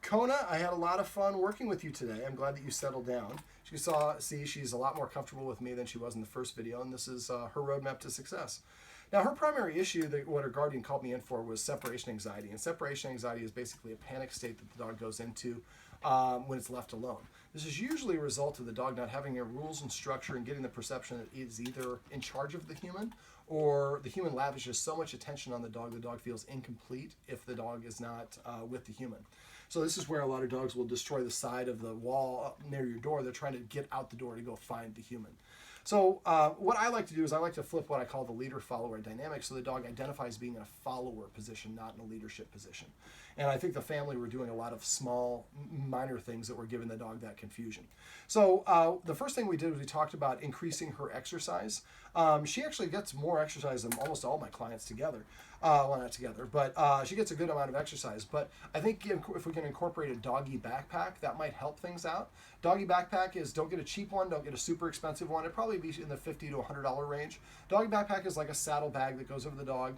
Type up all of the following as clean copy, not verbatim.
Kona, I had a lot of fun working with you today. I'm glad that you settled down. You see, she's a lot more comfortable with me than she was in the first video, and this is her roadmap to success. Now, her primary issue that what her guardian called me in for was separation anxiety, and separation anxiety is basically a panic state that the dog goes into when it's left alone. This is usually a result of the dog not having rules and structure and getting the perception that it is either in charge of the human or the human lavishes so much attention on the dog feels incomplete if the dog is not with the human. So this is where a lot of dogs will destroy the side of the wall near your door. They're trying to get out the door to go find the human. So what I like to do is I like to flip what I call the leader-follower dynamic, so the dog identifies being in a follower position, not in a leadership position. And I think the family were doing a lot of small, minor things that were giving the dog that confusion. So the first thing we did was we talked about increasing her exercise. She actually gets more exercise than almost all my clients together. Well, not together, but she gets a good amount of exercise. But I think if we can incorporate a doggy backpack, that might help things out. Doggy backpack is, don't get a cheap one, don't get a super expensive one. It'd probably be in the $50 to $100 range. Doggy backpack is like a saddle bag that goes over the dog.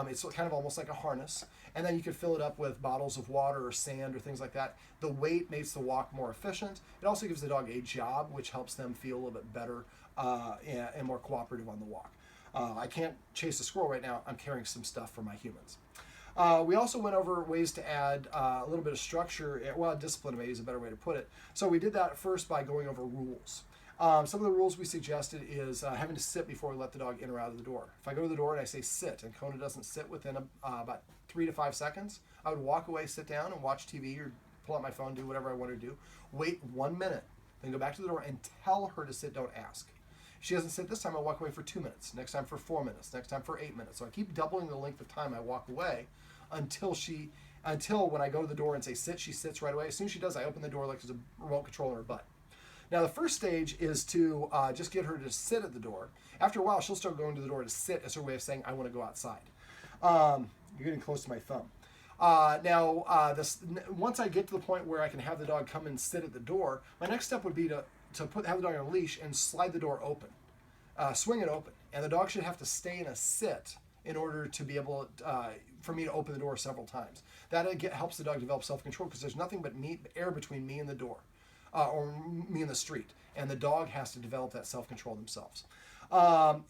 It's kind of almost like a harness. And then you can fill it up with bottles of water or sand or things like that. The weight makes the walk more efficient. It also gives the dog a job, which helps them feel a little bit better and more cooperative on the walk. I can't chase a squirrel right now. I'm carrying some stuff for my humans. We also went over ways to add a little bit of structure. Well, discipline maybe is a better way to put it. So we did that first by going over rules. Some of the rules we suggested is having to sit before we let the dog in or out of the door. If I go to the door and I say sit, and Kona doesn't sit within about 3 to 5 seconds, I would walk away, sit down, and watch TV or pull out my phone, do whatever I want to do. Wait 1 minute, then go back to the door and tell her to sit, don't ask. If she doesn't sit this time, I walk away for 2 minutes. Next time for 4 minutes. Next time for 8 minutes. So I keep doubling the length of time I walk away until when I go to the door and say sit, she sits right away. As soon as she does, I open the door like there's a remote control in her butt. Now, the first stage is to just get her to sit at the door. After a while, she'll start going to the door to sit as her way of saying, I want to go outside. You're getting close to my thumb. Once I get to the point where I can have the dog come and sit at the door, my next step would be to have the dog on a leash and slide the door open, swing it open. And the dog should have to stay in a sit in order to be able for me to open the door several times. That helps the dog develop self-control because there's nothing but air between me and the door. Or me in the street, and the dog has to develop that self-control themselves. I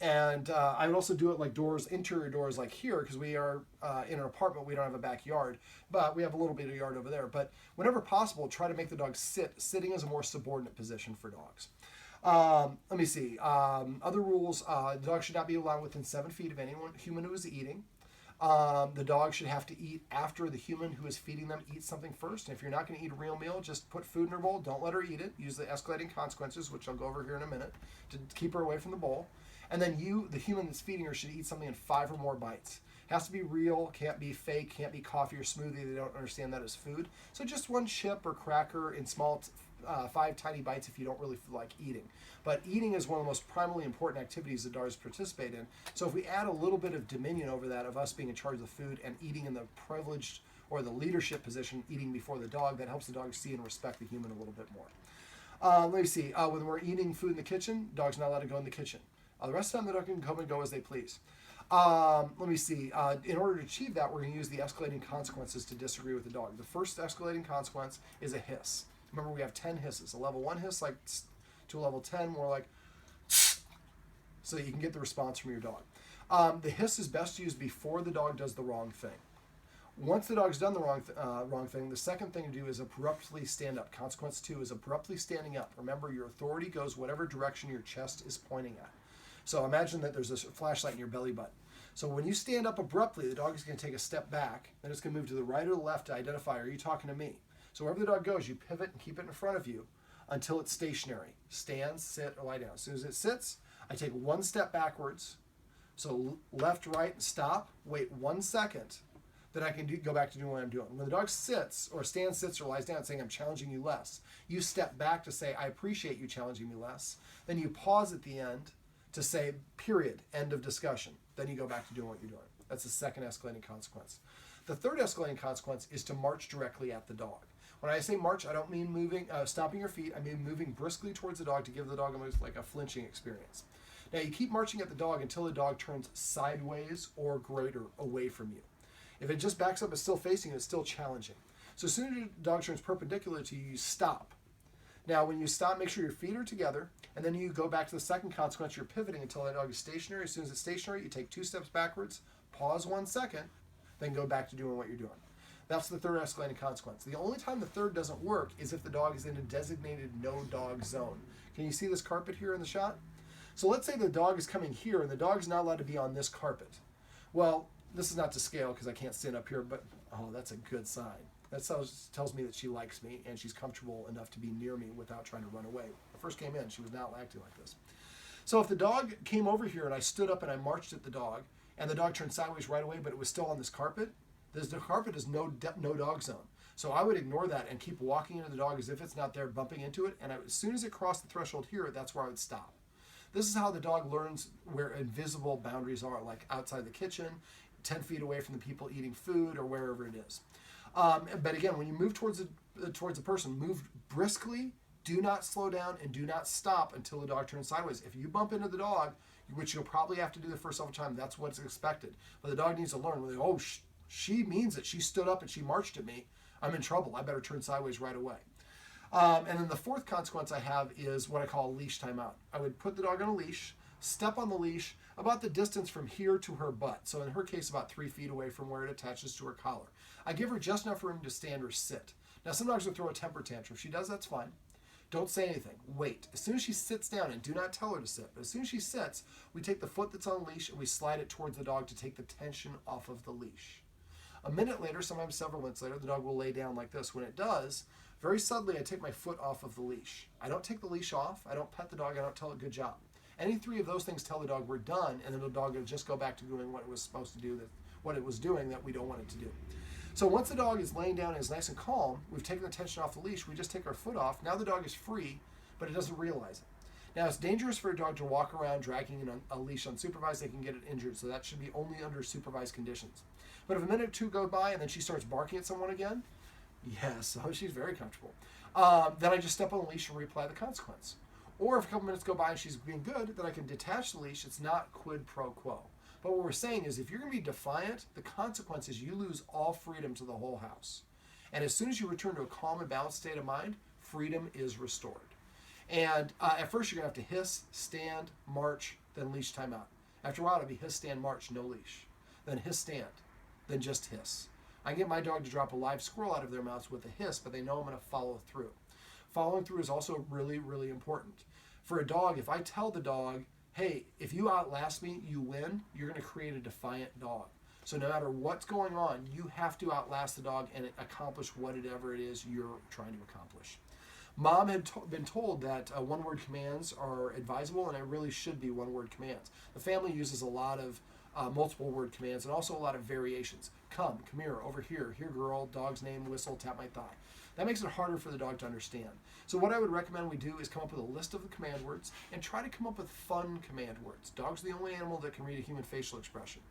would also do it like doors, interior doors like here, because we are in an apartment, we don't have a backyard, but we have a little bit of yard over there. But whenever possible, try to make the dog sit. Sitting is a more subordinate position for dogs. Let me see. Other rules, the dog should not be allowed within 7 feet of anyone human who is eating. The dog should have to eat after the human who is feeding them eats something first. And if you're not going to eat a real meal, just put food in her bowl. Don't let her eat it. Use the escalating consequences, which I'll go over here in a minute, to keep her away from the bowl. And then the human that's feeding her, should eat something in 5 or more bites. Has to be real, can't be fake, can't be coffee or smoothie. They don't understand that as food. So just one chip or cracker in small 5 tiny bites if you don't really feel like eating. But eating is one of the most primally important activities that dogs participate in. So if we add a little bit of dominion over that, of us being in charge of the food and eating in the privileged or the leadership position, eating before the dog, that helps the dog see and respect the human a little bit more. Let me see. When we're eating food in the kitchen, dog's not allowed to go in the kitchen. The rest of the time, the dog can come and go as they please. Let me see. In order to achieve that, we're going to use the escalating consequences to disagree with the dog. The first escalating consequence is a hiss. Remember, we have 10 hisses. A level 1 hiss, like to a level 10, more like so that you can get the response from your dog. The hiss is best used before the dog does the wrong thing. Once the dog's done the wrong thing, the second thing to do is abruptly stand up. Consequence 2 is abruptly standing up. Remember, your authority goes whatever direction your chest is pointing at. So imagine that there's a flashlight in your belly button. So when you stand up abruptly, the dog is going to take a step back, then it's going to move to the right or the left to identify, are you talking to me? So wherever the dog goes, you pivot and keep it in front of you until it's stationary. Stand, sit, or lie down. As soon as it sits, I take 1 step backwards. So left, right, stop. Wait 1 second. Then I can go back to doing what I'm doing. When the dog sits, or stands, sits, or lies down saying, I'm challenging you less, you step back to say, I appreciate you challenging me less. Then you pause at the end to say, period, end of discussion. Then you go back to doing what you're doing. That's the second escalating consequence. The third escalating consequence is to march directly at the dog. When I say march, I don't mean moving, stopping your feet. I mean moving briskly towards the dog to give the dog almost like a flinching experience. Now, you keep marching at the dog until the dog turns sideways or greater away from you. If it just backs up and is still facing you, it's still challenging. So as soon as your dog turns perpendicular to you, you stop. Now, when you stop, make sure your feet are together, and then you go back to the second consequence. You're pivoting until that dog is stationary. As soon as it's stationary, you take 2 steps backwards, pause 1 second, then go back to doing what you're doing. That's the third escalating consequence. The only time the third doesn't work is if the dog is in a designated no-dog zone. Can you see this carpet here in the shot? So let's say the dog is coming here, and the dog's not allowed to be on this carpet. Well, this is not to scale because I can't stand up here, but oh, that's a good sign. That tells me that she likes me and she's comfortable enough to be near me without trying to run away. When I first came in, she was not acting like this. So if the dog came over here and I stood up and I marched at the dog, and the dog turned sideways right away, but it was still on this carpet, the carpet is no dog zone. So I would ignore that and keep walking into the dog as if it's not there, bumping into it, and as soon as it crossed the threshold here, that's where I would stop. This is how the dog learns where invisible boundaries are, like outside the kitchen, 10 feet away from the people eating food, or wherever it is. But again, when you move towards the person, move briskly, do not slow down, and do not stop until the dog turns sideways. If you bump into the dog, which you'll probably have to do the first several times, that's what's expected. But the dog needs to learn, oh, she means it. She stood up and she marched at me. I'm in trouble. I better turn sideways right away. And then the fourth consequence I have is what I call a leash timeout. I would put the dog on a leash, step on the leash about the distance from here to her butt. So in her case, about 3 feet away from where it attaches to her collar. I give her just enough room to stand or sit. Now, some dogs will throw a temper tantrum. If she does, that's fine. Don't say anything. Wait. As soon as she sits down, and do not tell her to sit, but as soon as she sits, we take the foot that's on the leash and we slide it towards the dog to take the tension off of the leash. A minute later, sometimes several minutes later, the dog will lay down like this. When it does, very subtly, I take my foot off of the leash. I don't take the leash off. I don't pet the dog. I don't tell it good job. Any 3 of those things tell the dog we're done, and then the dog will just go back to doing what it was supposed to do, what it was doing that we don't want it to do. So once the dog is laying down and is nice and calm, we've taken the tension off the leash, we just take our foot off. Now the dog is free, but it doesn't realize it. Now, it's dangerous for a dog to walk around dragging in a leash unsupervised. They can get it injured, so that should be only under supervised conditions. But if a minute or 2 go by and then she starts barking at someone again, yes, oh, she's very comfortable, then I just step on the leash and reapply the consequence. Or if a couple minutes go by and she's being good, then I can detach the leash. It's not quid pro quo. But what we're saying is if you're going to be defiant, the consequence is you lose all freedom to the whole house. And as soon as you return to a calm and balanced state of mind, freedom is restored. And at first you're going to have to hiss, stand, march, then leash timeout. After a while it'll be hiss, stand, march, no leash. Then hiss, stand, then just hiss. I can get my dog to drop a live squirrel out of their mouths with a hiss, but they know I'm going to follow through. Following through is also really, really important. For a dog, if I tell the dog, hey, if you outlast me, you win, you're going to create a defiant dog. So no matter what's going on, you have to outlast the dog and accomplish whatever it is you're trying to accomplish. Mom had been told that one-word commands are advisable, and it really should be one-word commands. The family uses a lot of multiple-word commands and also a lot of variations. Come here, over here, here girl, dog's name, whistle, tap my thigh. That makes it harder for the dog to understand. So what I would recommend we do is come up with a list of the command words and try to come up with fun command words. Dogs are the only animal that can read a human facial expression.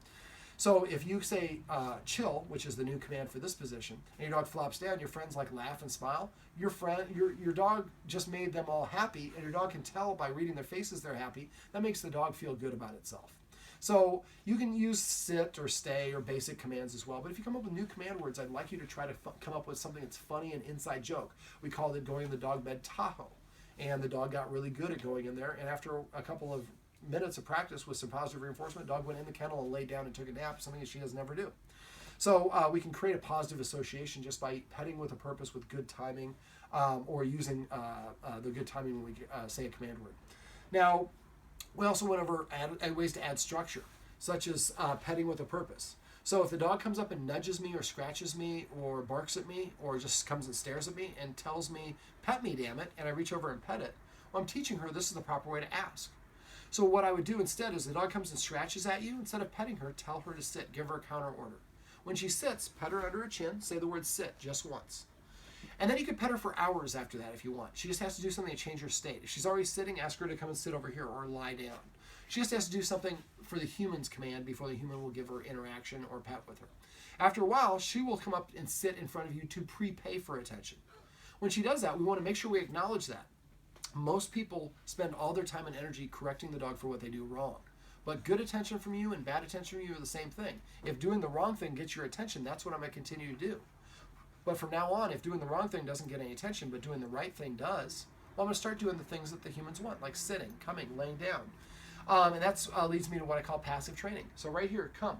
So if you say chill, which is the new command for this position, and your dog flops down, your friends like laugh and smile. Your dog just made them all happy, and your dog can tell by reading their faces they're happy. That makes the dog feel good about itself. So you can use sit or stay or basic commands as well. But if you come up with new command words, I'd like you to try to come up with something that's funny and inside joke. We called it going in the dog bed Tahoe. And the dog got really good at going in there. And after a couple of minutes of practice with some positive reinforcement, the dog went in the kennel and laid down and took a nap, something that she doesn't ever do. So we can create a positive association just by petting with a purpose with good timing, or using the good timing when we say a command word. Now, we also went over ways to add structure, such as petting with a purpose. So if the dog comes up and nudges me or scratches me or barks at me or just comes and stares at me and tells me, pet me, damn it, and I reach over and pet it, well, I'm teaching her this is the proper way to ask. So what I would do instead is the dog comes and scratches at you, instead of petting her, tell her to sit, give her a counter order. When she sits, pet her under her chin, say the word sit just once. And then you could pet her for hours after that if you want. She just has to do something to change her state. If she's already sitting, ask her to come and sit over here or lie down. She just has to do something for the human's command before the human will give her interaction or pet with her. After a while, she will come up and sit in front of you to prepay for attention. When she does that, we want to make sure we acknowledge that. Most people spend all their time and energy correcting the dog for what they do wrong. But good attention from you and bad attention from you are the same thing. If doing the wrong thing gets your attention, that's what I'm going to continue to do. But from now on, if doing the wrong thing doesn't get any attention, but doing the right thing does, well, I'm going to start doing the things that the humans want, like sitting, coming, laying down. And that leads me to what I call passive training. So right here, come.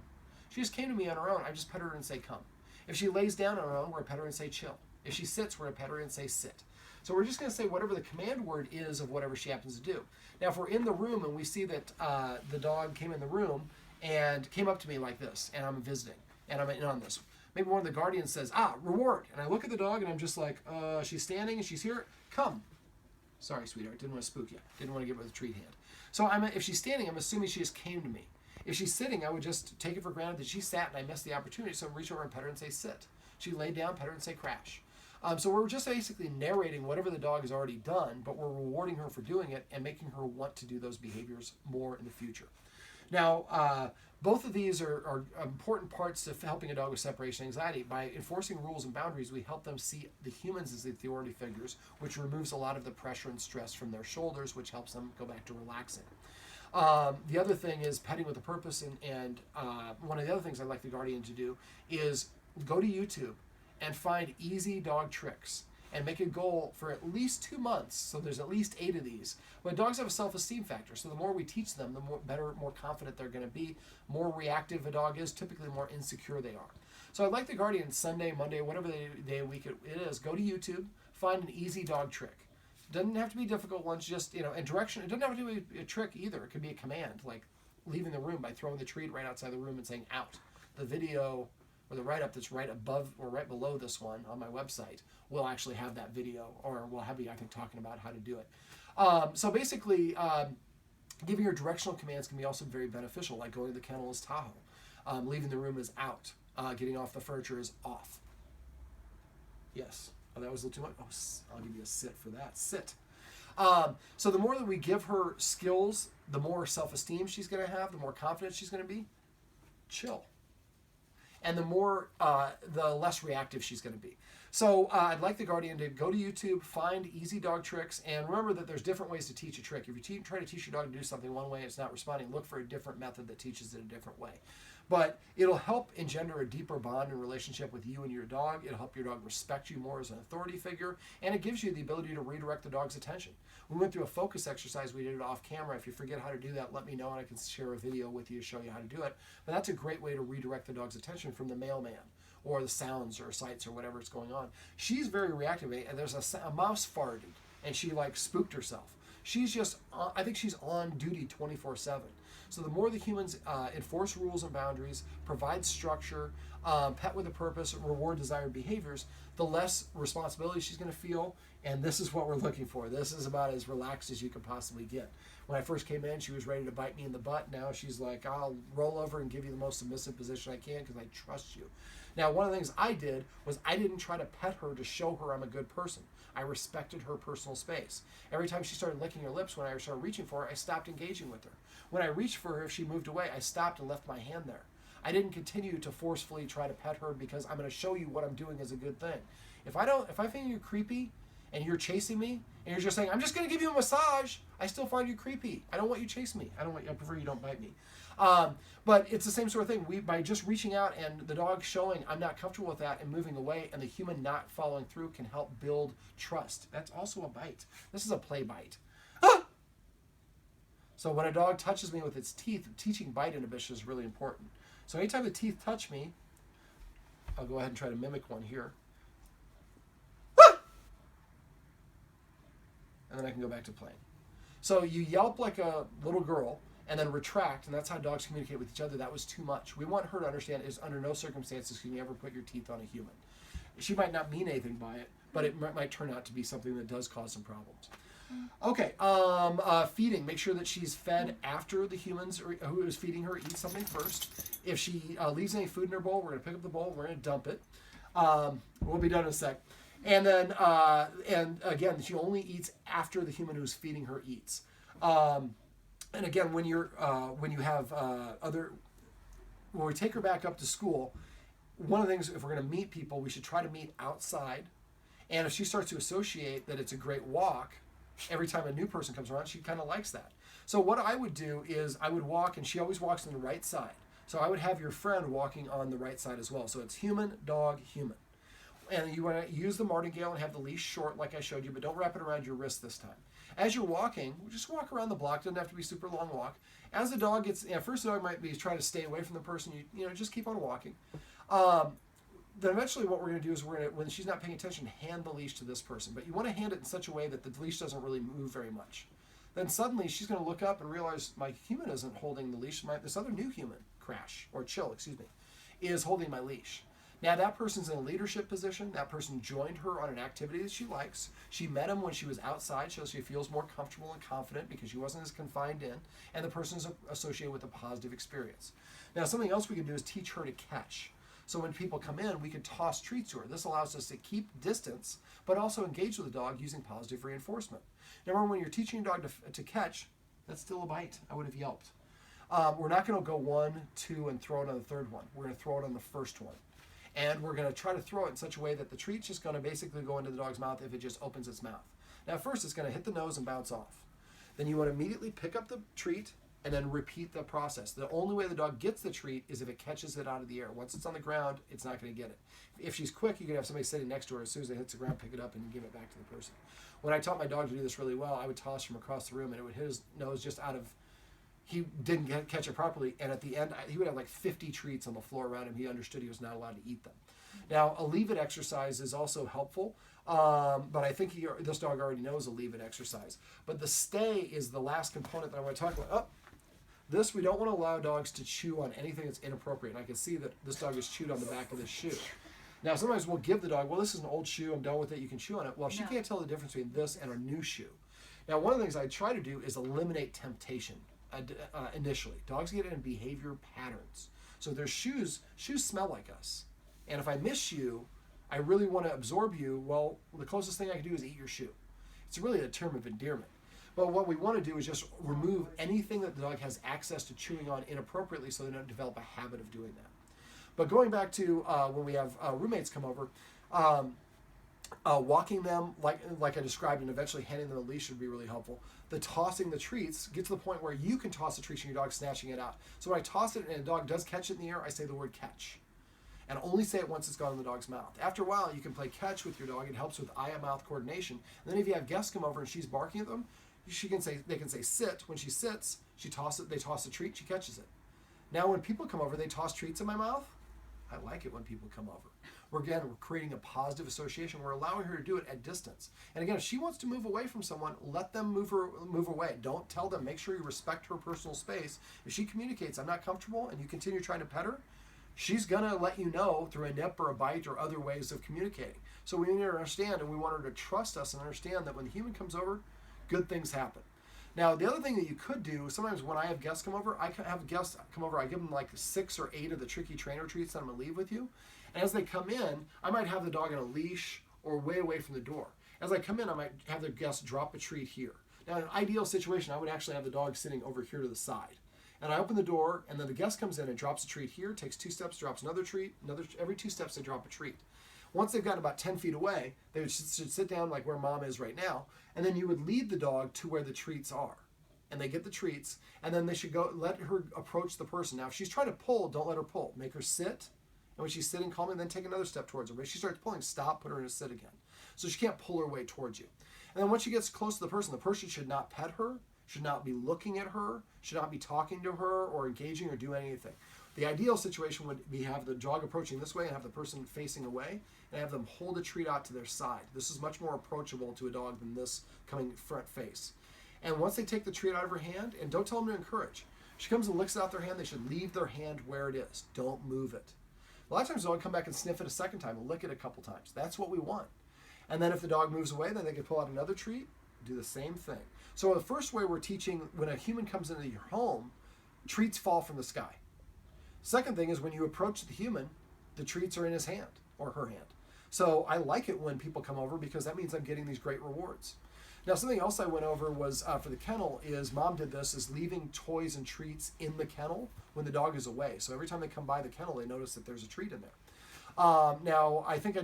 She just came to me on her own. I just pet her and say, come. If she lays down on her own, we're going to pet her and say, chill. If she sits, we're going to pet her and say, sit. So we're just going to say whatever the command word is of whatever she happens to do. Now, if we're in the room and we see that the dog came in the room and came up to me like this, and I'm visiting, and I'm in on this, maybe one of the guardians says, reward. And I look at the dog, and I'm just like, she's standing, and she's here. Come. Sorry, sweetheart. Didn't want to spook you. Didn't want to give her the treat hand. So if she's standing, I'm assuming she just came to me. If she's sitting, I would just take it for granted that she sat and I missed the opportunity, so I'd reach over and pet her and say, sit. She laid down, pet her and say, crash. So we're just basically narrating whatever the dog has already done, but we're rewarding her for doing it and making her want to do those behaviors more in the future. Now, both of these are important parts of helping a dog with separation anxiety. By enforcing rules and boundaries, we help them see the humans as the authority figures, which removes a lot of the pressure and stress from their shoulders, which helps them go back to relaxing. The other thing is petting with a purpose, and one of the other things I'd like the guardian to do is go to YouTube and find easy dog tricks and make a goal for at least 2 months. So there's at least 8 of these. But dogs have a self-esteem factor. So the more we teach them, the more confident they're going to be. More reactive a dog is, typically the more insecure they are. So I'd like the guardian Sunday, Monday, whatever day of week it is, go to YouTube, find an easy dog trick. Doesn't have to be difficult ones, just, and direction. It doesn't have to be a trick either. It could be a command, like leaving the room by throwing the treat right outside the room and saying out. The video or the write-up that's right above or right below this one on my website will actually have that video, or we'll have me, I think, talking about how to do it. So basically, giving her directional commands can be also very beneficial, like going to the kennel is Tahoe. Leaving the room is out. Getting off the furniture is off. Yes. Oh, that was a little too much. Oh, I'll give you a sit for that. Sit. So the more that we give her skills, the more self-esteem she's going to have, the more confident she's going to be. Chill. And the less reactive she's going to be. So I'd like the guardian to go to YouTube, find easy dog tricks, and remember that there's different ways to teach a trick. If you try to teach your dog to do something one way and it's not responding, look for a different method that teaches it a different way. But it'll help engender a deeper bond and relationship with you and your dog. It'll help your dog respect you more as an authority figure, and it gives you the ability to redirect the dog's attention. We went through a focus exercise. We did it off camera. If you forget how to do that, let me know, and I can share a video with you to show you how to do it. But that's a great way to redirect the dog's attention from the mailman or the sounds or sights or whatever is going on. She's very reactive, and there's a mouse farted, and she spooked herself. She's just, I think she's on duty 24/7. So the more the humans enforce rules and boundaries, provide structure, pet with a purpose, reward desired behaviors, the less responsibility she's going to feel. And this is what we're looking for. This is about as relaxed as you could possibly get. When I first came in, she was ready to bite me in the butt. Now she's like, I'll roll over and give you the most submissive position I can because I trust you. Now, one of the things I did was I didn't try to pet her to show her I'm a good person. I respected her personal space. Every time she started licking her lips, when I started reaching for her, I stopped engaging with her. When I reached for her, if she moved away, I stopped and left my hand there. I didn't continue to forcefully try to pet her because I'm going to show you what I'm doing is a good thing. If I think you're creepy and you're chasing me and you're just saying, I'm just going to give you a massage, I still find you creepy. I don't want you to chase me. I prefer you don't bite me. But it's the same sort of thing. By just reaching out and the dog showing I'm not comfortable with that and moving away, and the human not following through can help build trust. That's also a bite. This is a play bite. Ah! So when a dog touches me with its teeth, teaching bite inhibition is really important. So anytime the teeth touch me, I'll go ahead and try to mimic one here. Ah! And then I can go back to playing. So you yelp like a little girl, and then retract, and that's how dogs communicate with each other. That was too much. We want her to understand is under no circumstances can you ever put your teeth on a human. She might not mean anything by it, but it might turn out to be something that does cause some problems. Okay, feeding. Make sure that she's fed after the humans who is feeding her eat something first. If she leaves any food in her bowl, we're going to pick up the bowl, we're going to dump it. We'll be done in a sec. And then, and again, she only eats after the human who's feeding her eats. And again, when you have when we take her back up to school, one of the things, if we're going to meet people, we should try to meet outside. And if she starts to associate that it's a great walk, every time a new person comes around, she kind of likes that. So what I would do is I would walk, and she always walks on the right side. So I would have your friend walking on the right side as well. So it's human, dog, human. And you want to use the martingale and have the leash short like I showed you, but don't wrap it around your wrist this time. As you're walking, just walk around the block. Doesn't have to be a super long walk. As the dog gets, first the dog might be trying to stay away from the person. You know, just keep on walking. Then eventually what we're going to do is we're going to, when she's not paying attention, hand the leash to this person. But you want to hand it in such a way that the leash doesn't really move very much. Then suddenly she's going to look up and realize my human isn't holding the leash. This other new human, Chill, is holding my leash. Now that person's in a leadership position. That person joined her on an activity that she likes. She met him when she was outside, so she feels more comfortable and confident because she wasn't as confined in. And the person's associated with a positive experience. Now something else we can do is teach her to catch. So when people come in, we can toss treats to her. This allows us to keep distance, but also engage with the dog using positive reinforcement. Now remember, when you're teaching your dog to catch, that's still a bite. I would have yelped. We're not going to go 1, 2, and throw it on the third one. We're going to throw it on the first one. And we're going to try to throw it in such a way that the treat's just going to basically go into the dog's mouth if it just opens its mouth. Now first it's going to hit the nose and bounce off. Then you want to immediately pick up the treat and then repeat the process. The only way the dog gets the treat is if it catches it out of the air. Once it's on the ground, it's not going to get it. If she's quick, you can have somebody sitting next to her. As soon as it hits the ground, pick it up and give it back to the person. When I taught my dog to do this really well, I would toss from across the room and it would hit his nose just out of, he didn't catch it properly. And at the end, he would have like 50 treats on the floor around him. He understood he was not allowed to eat them. Now, a leave it exercise is also helpful. But I think this dog already knows a leave it exercise. But the stay is the last component that I want to talk about. This, we don't want to allow dogs to chew on anything that's inappropriate. And I can see that this dog has chewed on the back of this shoe. Now, sometimes we'll give the dog, well, this is an old shoe, I'm done with it, you can chew on it. Well, she can't tell the difference between this and a new shoe. Now, one of the things I try to do is eliminate temptation initially. Dogs get in behavior patterns. So their shoes smell like us. And if I miss you, I really want to absorb you, well, the closest thing I can do is eat your shoe. It's really a term of endearment. But what we want to do is just remove anything that the dog has access to chewing on inappropriately so they don't develop a habit of doing that. But going back to when we have roommates come over, walking them like I described and eventually handing them a leash would be really helpful. The tossing the treats, get to the point where you can toss the treats and your dog's snatching it out. So when I toss it and a dog does catch it in the air, I say the word catch. And only say it once it's gone in the dog's mouth. After a while, you can play catch with your dog. It helps with eye-mouth coordination. And then if you have guests come over and she's barking at them, they can say sit. When she sits, they toss the treat, she catches it. Now when people come over, they toss treats in my mouth. I like it when people come over. We're creating a positive association. We're allowing her to do it at distance. And again, if she wants to move away from someone, let them move away. Don't tell them. Make sure you respect her personal space. If she communicates, I'm not comfortable, and you continue trying to pet her, she's going to let you know through a nip or a bite or other ways of communicating. So we need to understand, and we want her to trust us and understand that when the human comes over, good things happen. Now, the other thing that you could do, sometimes when I have guests come over, I give them like 6 or 8 of the tricky trainer treats that I'm going to leave with you. And as they come in, I might have the dog on a leash or way away from the door. As I come in, I might have the guest drop a treat here. Now, in an ideal situation, I would actually have the dog sitting over here to the side. And I open the door, and then the guest comes in and drops a treat here, takes 2 steps, drops another treat, every 2 steps they drop a treat. Once they've gotten about 10 feet away, they should sit down like where mom is right now, and then you would lead the dog to where the treats are. And they get the treats, and then they should go let her approach the person. Now, if she's trying to pull, don't let her pull. Make her sit, and when she's sitting calmly, then take another step towards her. But if she starts pulling, stop, put her in a sit again. So she can't pull her way towards you. And then once she gets close to the person should not pet her, should not be looking at her, should not be talking to her or engaging or do anything. The ideal situation would be have the dog approaching this way and have the person facing away and have them hold a treat out to their side. This is much more approachable to a dog than this coming front face. And once they take the treat out of her hand, and don't tell them to encourage. She comes and licks it out their hand, they should leave their hand where it is. Don't move it. A lot of times the dog come back and sniff it a second time and lick it a couple times. That's what we want. And then if the dog moves away, then they can pull out another treat, do the same thing. So the first way we're teaching, when a human comes into your home, treats fall from the sky. Second thing is when you approach the human, the treats are in his hand or her hand. So I like it when people come over because that means I'm getting these great rewards. Now, something else I went over was for the kennel is mom did this, is leaving toys and treats in the kennel when the dog is away. So every time they come by the kennel, they notice that there's a treat in there. Now, I think I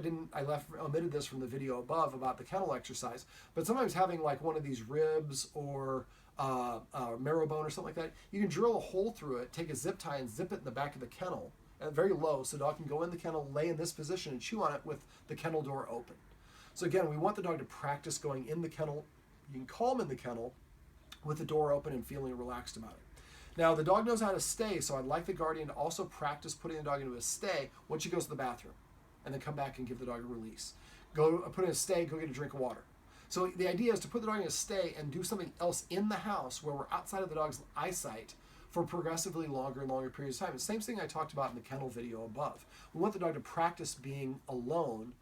omitted this from the video above about the kennel exercise, but sometimes having like one of these ribs or marrow bone or something like that, you can drill a hole through it, take a zip tie and zip it in the back of the kennel, very low, so the dog can go in the kennel, lay in this position, and chew on it with the kennel door open. So again, we want the dog to practice going in the kennel. You can calm in the kennel with the door open and feeling relaxed about it. Now, the dog knows how to stay, so I'd like the guardian to also practice putting the dog into a stay once she goes to the bathroom, and then come back and give the dog a release. Go put in a stay, go get a drink of water. So the idea is to put the dog in a stay and do something else in the house where we're outside of the dog's eyesight for progressively longer and longer periods of time. The same thing I talked about in the kennel video above. We want the dog to practice being alone,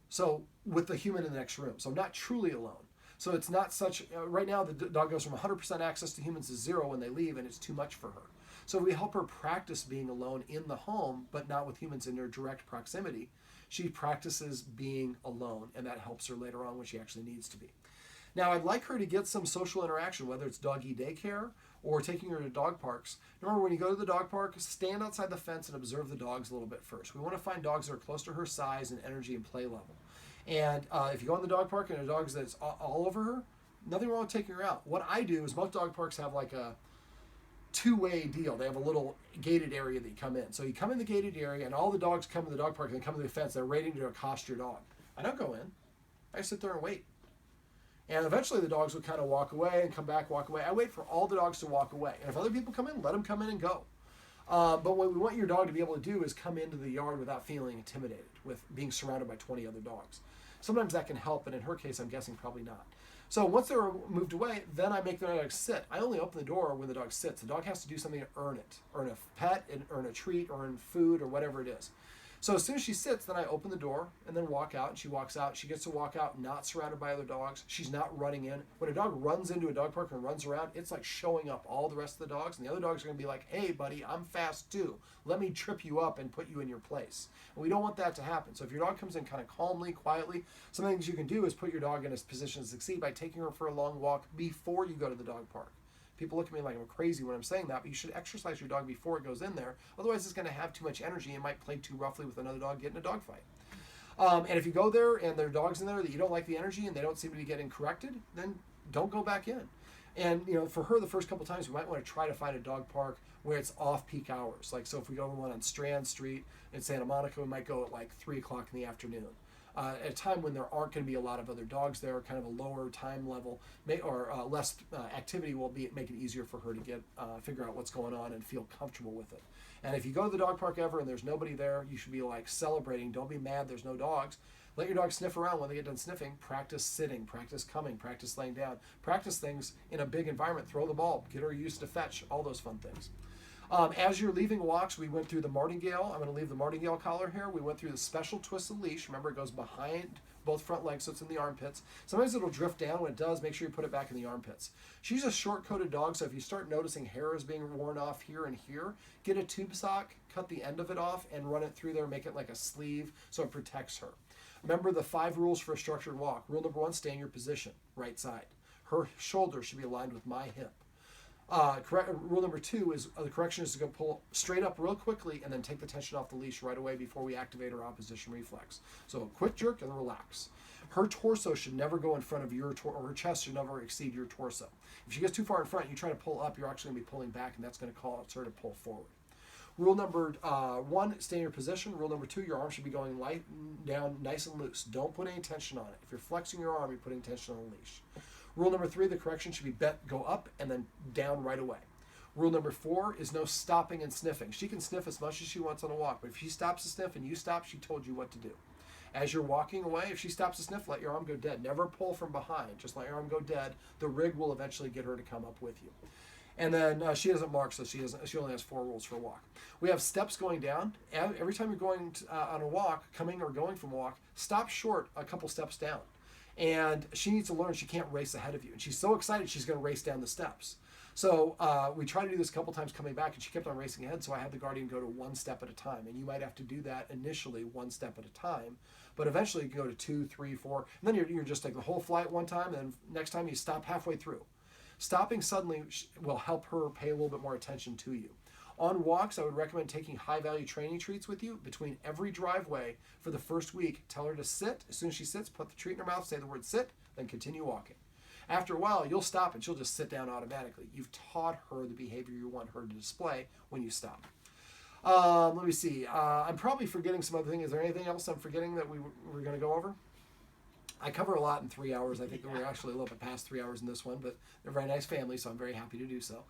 so with the human in the next room, so not truly alone. So it's not such, right now the dog goes from 100% access to humans to 0 when they leave, and it's too much for her. So we help her practice being alone in the home, but not with humans in their direct proximity. She practices being alone, and that helps her later on when she actually needs to be. Now, I'd like her to get some social interaction, whether it's doggy daycare or taking her to dog parks. Remember, when you go to the dog park, stand outside the fence and observe the dogs a little bit first. We want to find dogs that are close to her size and energy and play level. And if you go in the dog park and a dog that's all over her, nothing wrong with taking her out. What I do is most dog parks have like a two-way deal. They have a little gated area that you come in. So you come in the gated area, and all the dogs come to the dog park and they come to the fence. They're waiting to accost your dog. I don't go in. I sit there and wait. And eventually the dogs will kind of walk away and come back, walk away. I wait for all the dogs to walk away. And if other people come in, let them come in and go. But what we want your dog to be able to do is come into the yard without feeling intimidated, with being surrounded by 20 other dogs. Sometimes that can help, and in her case, I'm guessing probably not. So once they're moved away, then I make the dog sit. I only open the door when the dog sits. The dog has to do something to earn it. Earn a pet, earn a treat, earn food, or whatever it is. So as soon as she sits, then I open the door and then walk out, and she walks out. She gets to walk out not surrounded by other dogs. She's not running in. When a dog runs into a dog park and runs around, it's like showing up all the rest of the dogs, and the other dogs are going to be like, hey, buddy, I'm fast too. Let me trip you up and put you in your place. And we don't want that to happen. So if your dog comes in kind of calmly, quietly, some things you can do is put your dog in a position to succeed by taking her for a long walk before you go to the dog park. People look at me like I'm crazy when I'm saying that, but you should exercise your dog before it goes in there. Otherwise, it's going to have too much energy and might play too roughly with another dog, get in a dog fight. And if you go there and there are dogs in there that you don't like the energy and they don't seem to be getting corrected, then don't go back in. And, you know, for her, the first couple times, we might want to try to find a dog park where it's off-peak hours. Like, so if we go to one on Strand Street in Santa Monica, we might go at like 3 o'clock in the afternoon. At a time when there aren't going to be a lot of other dogs there, kind of a lower time level, or less activity will make it easier for her to get figure out what's going on and feel comfortable with it. And if you go to the dog park ever and there's nobody there, you should be like celebrating. Don't be mad there's no dogs. Let your dog sniff around. When they get done sniffing, practice sitting, practice coming, practice laying down, practice things in a big environment. Throw the ball, get her used to fetch, all those fun things. As you're leaving walks, we went through the martingale. I'm going to leave the martingale collar here. We went through the special twisted leash. Remember, it goes behind both front legs, so it's in the armpits. Sometimes it'll drift down. When it does, make sure you put it back in the armpits. She's a short-coated dog, so if you start noticing hair is being worn off here and here, get a tube sock, cut the end of it off, and run it through there, make it like a sleeve so it protects her. Remember the 5 rules for a structured walk. Rule number 1, stay in your position, right side. Her shoulder should be aligned with my hip. Rule number 2 is the correction is to go pull straight up real quickly and then take the tension off the leash right away before we activate our opposition reflex. So a quick jerk and relax. Her torso should never go in front of your or her chest should never exceed your torso. If she gets too far in front, you try to pull up, you're actually going to be pulling back, and that's going to cause her to pull forward. Rule number 1, stay in your position. Rule number 2, your arm should be going down nice and loose. Don't put any tension on it. If you're flexing your arm, you're putting tension on the leash. Rule number 3, the correction should be go up and then down right away. Rule number 4 is no stopping and sniffing. She can sniff as much as she wants on a walk, but if she stops to sniff and you stop, she told you what to do. As you're walking away, if she stops to sniff, let your arm go dead. Never pull from behind. Just let your arm go dead. The rig will eventually get her to come up with you. And then she doesn't mark, so she only has 4 rules for a walk. We have steps going down. Every time you're going on a walk, coming or going from a walk, stop short a couple steps down. And she needs to learn she can't race ahead of you. And she's so excited she's going to race down the steps. So we tried to do this a couple times coming back, and she kept on racing ahead, so I had the guardian go to 1 step at a time. And you might have to do that initially 1 step at a time. But eventually you can go to 2, 3, 4. And then you're just like the whole flight one time, and then next time you stop halfway through. Stopping suddenly will help her pay a little bit more attention to you. On walks, I would recommend taking high-value training treats with you between every driveway for the first week. Tell her to sit. As soon as she sits, put the treat in her mouth, say the word sit, then continue walking. After a while, you'll stop and she'll just sit down automatically. You've taught her the behavior you want her to display when you stop. Let me see. I'm probably forgetting some other thing. Is there anything else I'm forgetting that we were going to go over? I cover a lot in 3 hours. I think that we're actually a little bit past 3 hours in this one, but they're a very nice family, so I'm very happy to do so.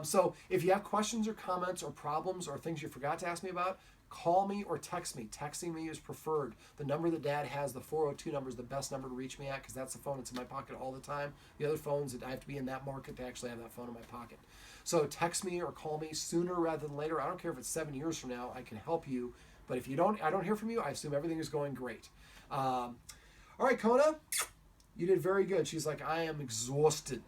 So if you have questions or comments or problems or things you forgot to ask me about, call me or text me. Texting me is preferred. The number that Dad has, the 402 number, is the best number to reach me at because that's the phone that's in my pocket all the time. The other phones, I have to be in that market to actually have that phone in my pocket. So text me or call me sooner rather than later. I don't care if it's 7 years from now. I can help you. But if I don't hear from you, I assume everything is going great. All right, Kona, you did very good. She's like, I am exhausted.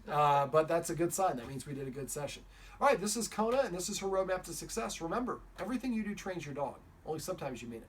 But that's a good sign. That means we did a good session. All right, this is Kona, and this is her roadmap to success. Remember, everything you do trains your dog. Only sometimes you mean it.